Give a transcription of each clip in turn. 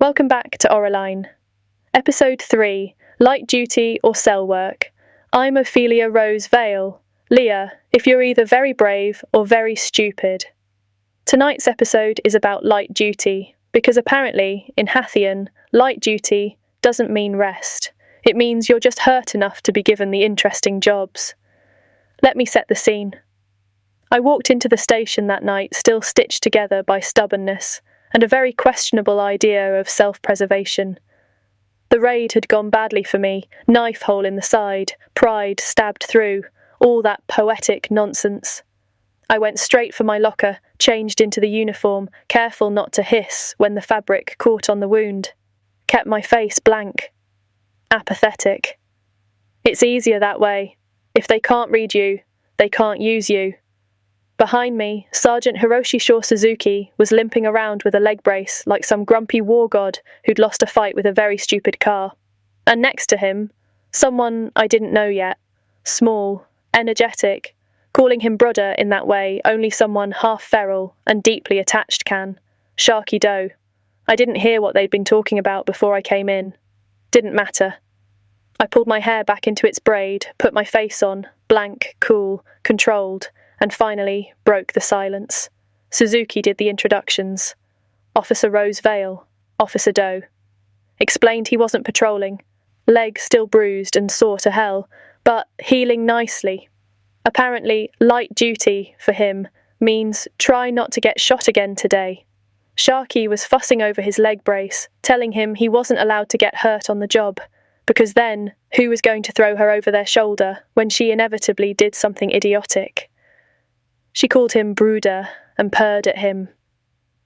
Welcome back to Auraline. Episode 3, Light Duty or Cell Work. I'm Ophelia Rose Vale. Leah, if you're either very brave or very stupid. Tonight's episode is about light duty, because apparently, in Hathian, light duty doesn't mean rest. It means you're just hurt enough to be given the interesting jobs. Let me set the scene. I walked into the station that night still stitched together by stubbornness and a very questionable idea of self-preservation. The raid had gone badly for me, knife hole in the side, pride stabbed through, all that poetic nonsense. I went straight for my locker, changed into the uniform, careful not to hiss when the fabric caught on the wound. Kept my face blank. Apathetic. It's easier that way. If they can't read you, they can't use you. Behind me, Sergeant Hiroshi Shaw Suzuki was limping around with a leg brace like some grumpy war god who'd lost a fight with a very stupid car. And next to him, someone I didn't know yet, small, energetic, calling him brother in that way only someone half feral and deeply attached can, Sharky Doe. I didn't hear what they'd been talking about before I came in. Didn't matter. I pulled my hair back into its braid, put my face on, blank, cool, controlled, and finally broke the silence. Suzuki did the introductions. Officer Rose Vale, Officer Doe. Explained he wasn't patrolling. Leg still bruised and sore to hell, but healing nicely. Apparently, light duty, for him, means try not to get shot again today. Sharky was fussing over his leg brace, telling him he wasn't allowed to get hurt on the job, because then, who was going to throw her over their shoulder when she inevitably did something idiotic? She called him brooder and purred at him.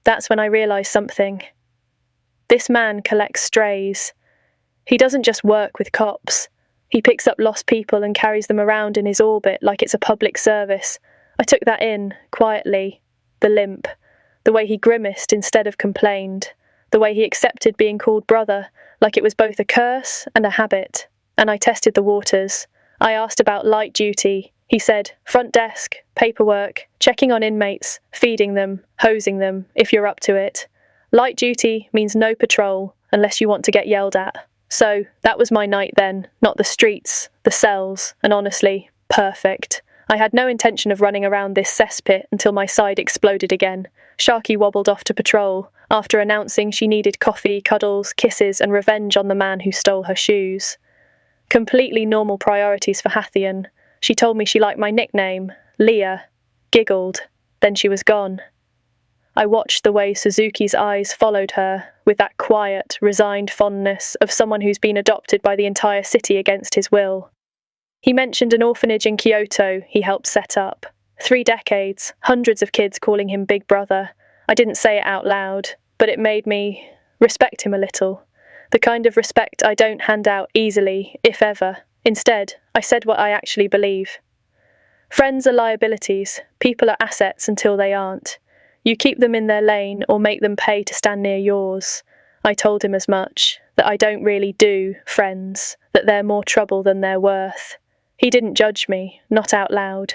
That's when I realised something. This man collects strays. He doesn't just work with cops. He picks up lost people and carries them around in his orbit like it's a public service. I took that in, quietly. The limp. The way he grimaced instead of complained. The way he accepted being called brother, like it was both a curse and a habit. And I tested the waters. I asked about light duty. He said, front desk, paperwork, checking on inmates, feeding them, hosing them, if you're up to it. Light duty means no patrol, unless you want to get yelled at. So, that was my night then, not the streets, the cells, and honestly, perfect. I had no intention of running around this cesspit until my side exploded again. Sharky wobbled off to patrol, after announcing she needed coffee, cuddles, kisses, and revenge on the man who stole her shoes. Completely normal priorities for Hathian. She told me she liked my nickname, Leah, giggled, then she was gone. I watched the way Suzuki's eyes followed her, with that quiet, resigned fondness of someone who's been adopted by the entire city against his will. He mentioned an orphanage in Kyoto he helped set up. 3 decades, hundreds of kids calling him Big Brother. I didn't say it out loud, but it made me respect him a little. The kind of respect I don't hand out easily, if ever. Instead, I said what I actually believe. Friends are liabilities, people are assets until they aren't. You keep them in their lane or make them pay to stand near yours. I told him as much, that I don't really do friends, that they're more trouble than they're worth. He didn't judge me, not out loud.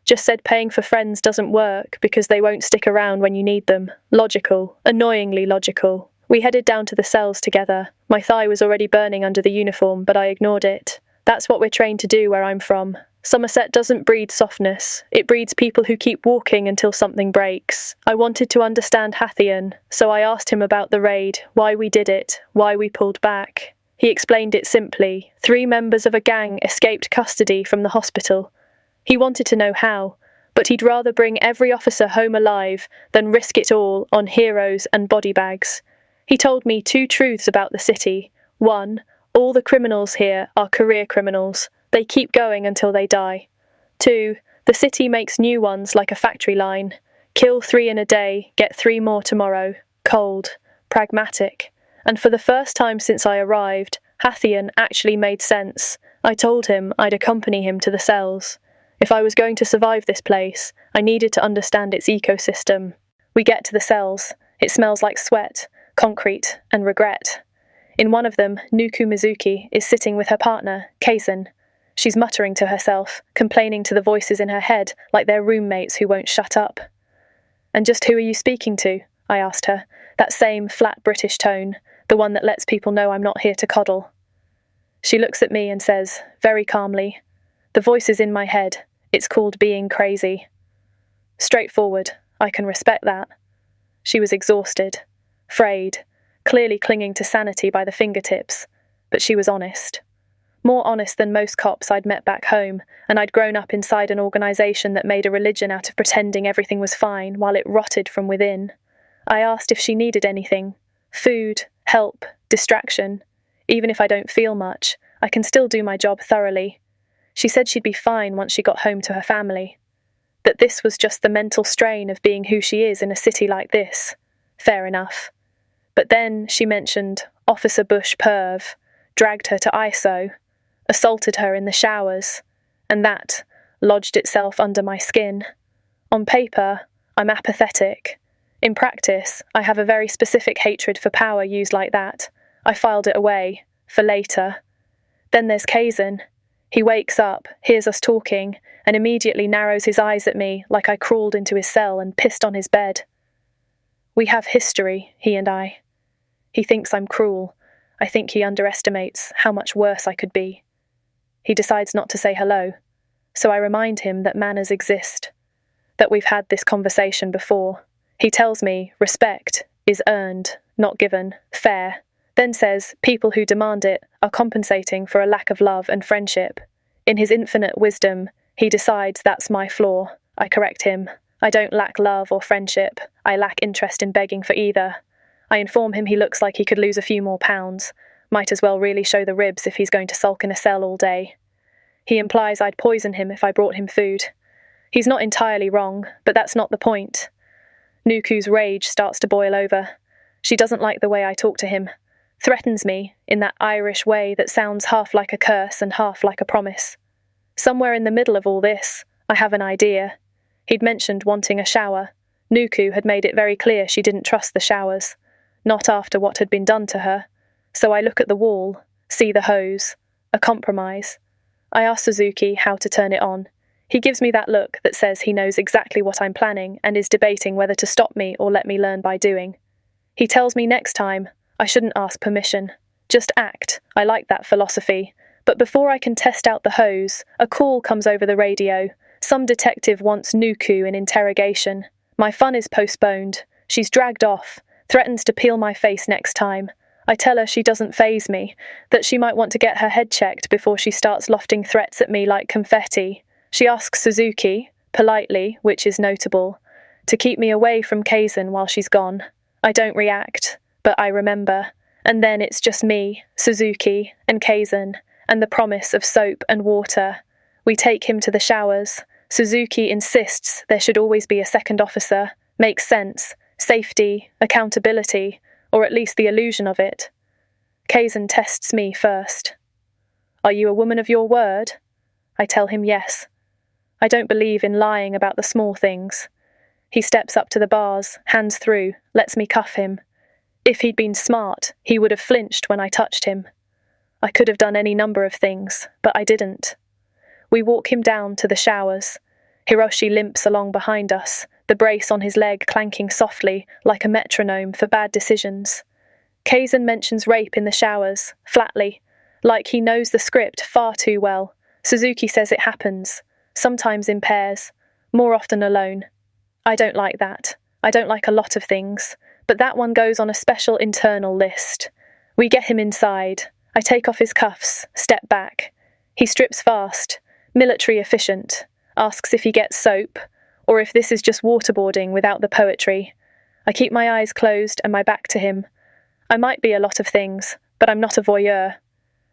Just said paying for friends doesn't work because they won't stick around when you need them. Logical, annoyingly logical. We headed down to the cells together. My thigh was already burning under the uniform, but I ignored it. That's what we're trained to do where I'm from. Somerset doesn't breed softness. It breeds people who keep walking until something breaks. I wanted to understand Hathian, so I asked him about the raid, why we did it, why we pulled back. He explained it simply. 3 members of a gang escaped custody from the hospital. He wanted to know how, but he'd rather bring every officer home alive than risk it all on heroes and body bags. He told me 2 truths about the city. 1, all the criminals here are career criminals. They keep going until they die. 2, the city makes new ones like a factory line. Kill 3 in a day, get 3 more tomorrow. Cold. Pragmatic. And for the first time since I arrived, Hathian actually made sense. I told him I'd accompany him to the cells. If I was going to survive this place, I needed to understand its ecosystem. We get to the cells. It smells like sweat, concrete, and regret. In one of them, Nuku Mizuki is sitting with her partner, Kaizen. She's muttering to herself, complaining to the voices in her head like they're roommates who won't shut up. "And just who are you speaking to?" I asked her, that same flat British tone, The one that lets people know I'm not here to coddle. She looks at me and says, very calmly, "The voice is in my head. It's called being crazy." Straightforward. I can respect that. She was exhausted, frayed, clearly clinging to sanity by the fingertips, but she was honest. More honest than most cops I'd met back home, and I'd grown up inside an organisation that made a religion out of pretending everything was fine while it rotted from within. I asked if she needed anything. Food, help, distraction. Even if I don't feel much, I can still do my job thoroughly. She said she'd be fine once she got home to her family. That this was just the mental strain of being who she is in a city like this. Fair enough. But then she mentioned Officer Bush Perv, dragged her to ISO, assaulted her in the showers, and that lodged itself under my skin. On paper, I'm apathetic. In practice, I have a very specific hatred for power used like that. I filed it away, for later. Then there's Kazan. He wakes up, hears us talking, and immediately narrows his eyes at me like I crawled into his cell and pissed on his bed. We have history, he and I. He thinks I'm cruel. I think he underestimates how much worse I could be. He decides not to say hello, so I remind him that manners exist, that we've had this conversation before. He tells me respect is earned, not given, fair, then says people who demand it are compensating for a lack of love and friendship. In his infinite wisdom, he decides that's my flaw. I correct him. I don't lack love or friendship. I lack interest in begging for either. I inform him he looks like he could lose a few more pounds. Might as well really show the ribs if he's going to sulk in a cell all day. He implies I'd poison him if I brought him food. He's not entirely wrong, but that's not the point. Nuku's rage starts to boil over. She doesn't like the way I talk to him. Threatens me in that Irish way that sounds half like a curse and half like a promise. Somewhere in the middle of all this, I have an idea. He'd mentioned wanting a shower. Nuku had made it very clear she didn't trust the showers. Not after what had been done to her. So I look at the wall, see the hose. A compromise. I ask Suzuki how to turn it on. He gives me that look that says he knows exactly what I'm planning and is debating whether to stop me or let me learn by doing. He tells me next time I shouldn't ask permission. Just act. I like that philosophy. But before I can test out the hose, a call comes over the radio. Some detective wants Nuku in interrogation. My fun is postponed. She's dragged off, threatens to peel my face next time. I tell her she doesn't faze me, that she might want to get her head checked before she starts lofting threats at me like confetti. She asks Suzuki, politely, which is notable, to keep me away from Kazan while she's gone. I don't react, but I remember. And then it's just me, Suzuki, and Kazan, and the promise of soap and water. We take him to the showers. Suzuki insists there should always be a second officer. Makes sense. Safety, accountability, or at least the illusion of it. Kazan tests me first. Are you a woman of your word? I tell him yes. I don't believe in lying about the small things. He steps up to the bars, hands through, lets me cuff him. If he'd been smart, he would have flinched when I touched him. I could have done any number of things, but I didn't. We walk him down to the showers. Hiroshi limps along behind us, the brace on his leg clanking softly like a metronome for bad decisions. Kazan mentions rape in the showers, flatly, like he knows the script far too well. Suzuki says it happens, sometimes in pairs, more often alone. I don't like that. I don't like a lot of things, but that one goes on a special internal list. We get him inside. I take off his cuffs, step back. He strips fast, military efficient, asks if he gets soap, or if this is just waterboarding without the poetry. I keep my eyes closed and my back to him. I might be a lot of things, but I'm not a voyeur.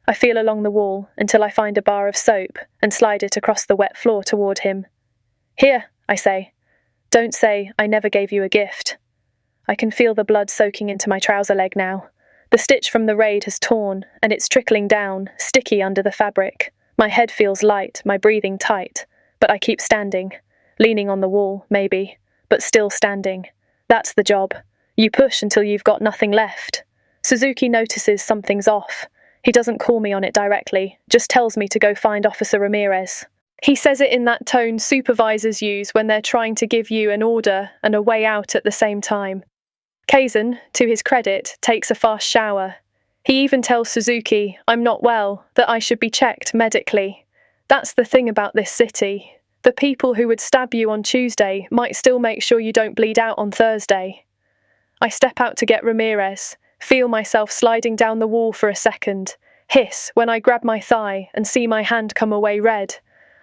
I feel along the wall until I find a bar of soap and slide it across the wet floor toward him. Here, I say. Don't say I never gave you a gift. I can feel the blood soaking into my trouser leg now. The stitch from the raid has torn, and it's trickling down, sticky under the fabric. My head feels light, my breathing tight, but I keep standing. Leaning on the wall, maybe, but still standing. That's the job. You push until you've got nothing left. Suzuki notices something's off. He doesn't call me on it directly, just tells me to go find Officer Ramirez. He says it in that tone supervisors use when they're trying to give you an order and a way out at the same time. Kazan, to his credit, takes a fast shower. He even tells Suzuki, "I'm not well, that I should be checked medically." That's the thing about this city. The people who would stab you on Tuesday might still make sure you don't bleed out on Thursday. I step out to get Ramirez, feel myself sliding down the wall for a second, hiss when I grab my thigh and see my hand come away red.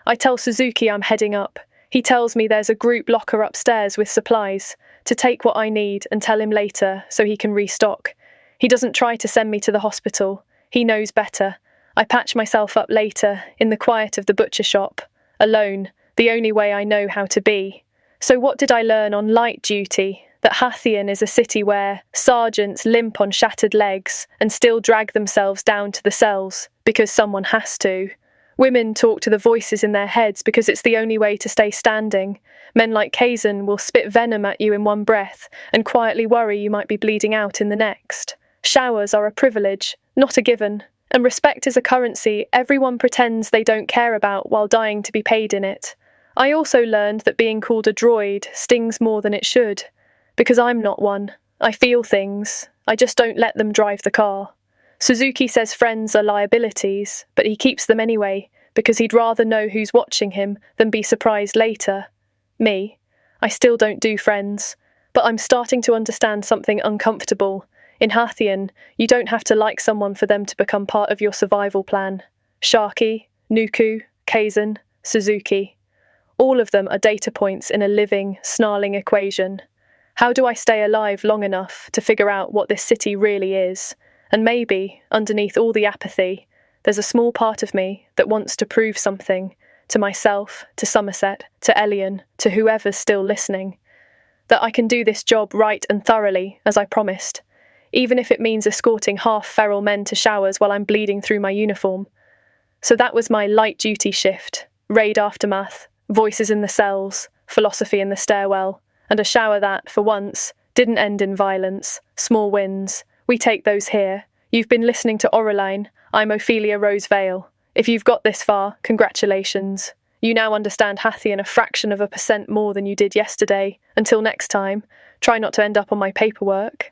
I tell Suzuki I'm heading up. He tells me there's a group locker upstairs with supplies, to take what I need and tell him later so he can restock. He doesn't try to send me to the hospital. He knows better. I patch myself up later, in the quiet of the butcher shop, alone, the only way I know how to be. So what did I learn on light duty? That Hathian is a city where sergeants limp on shattered legs and still drag themselves down to the cells because someone has to. Women talk to the voices in their heads because it's the only way to stay standing. Men like Kazan will spit venom at you in one breath and quietly worry you might be bleeding out in the next. Showers are a privilege, not a given, and respect is a currency everyone pretends they don't care about while dying to be paid in it. I also learned that being called a droid stings more than it should, because I'm not one. I feel things, I just don't let them drive the car. Suzuki says friends are liabilities, but he keeps them anyway, because he'd rather know who's watching him than be surprised later. Me, I still don't do friends, but I'm starting to understand something uncomfortable. In Hathian, you don't have to like someone for them to become part of your survival plan. Sharky, Nuku, Kazan, Suzuki. All of them are data points in a living, snarling equation. How do I stay alive long enough to figure out what this city really is? And maybe, underneath all the apathy, there's a small part of me that wants to prove something, to myself, to Somerset, to Elian, to whoever's still listening. That I can do this job right and thoroughly, as I promised, even if it means escorting half-feral men to showers while I'm bleeding through my uniform. So that was my light-duty shift, raid aftermath, voices in the cells, philosophy in the stairwell, and a shower that, for once, didn't end in violence. Small wins. We take those here. You've been listening to Auraline. I'm Ophelia Rose Vale. If you've got this far, congratulations. You now understand Hathian a fraction of a % more than you did yesterday. Until next time, try not to end up on my paperwork.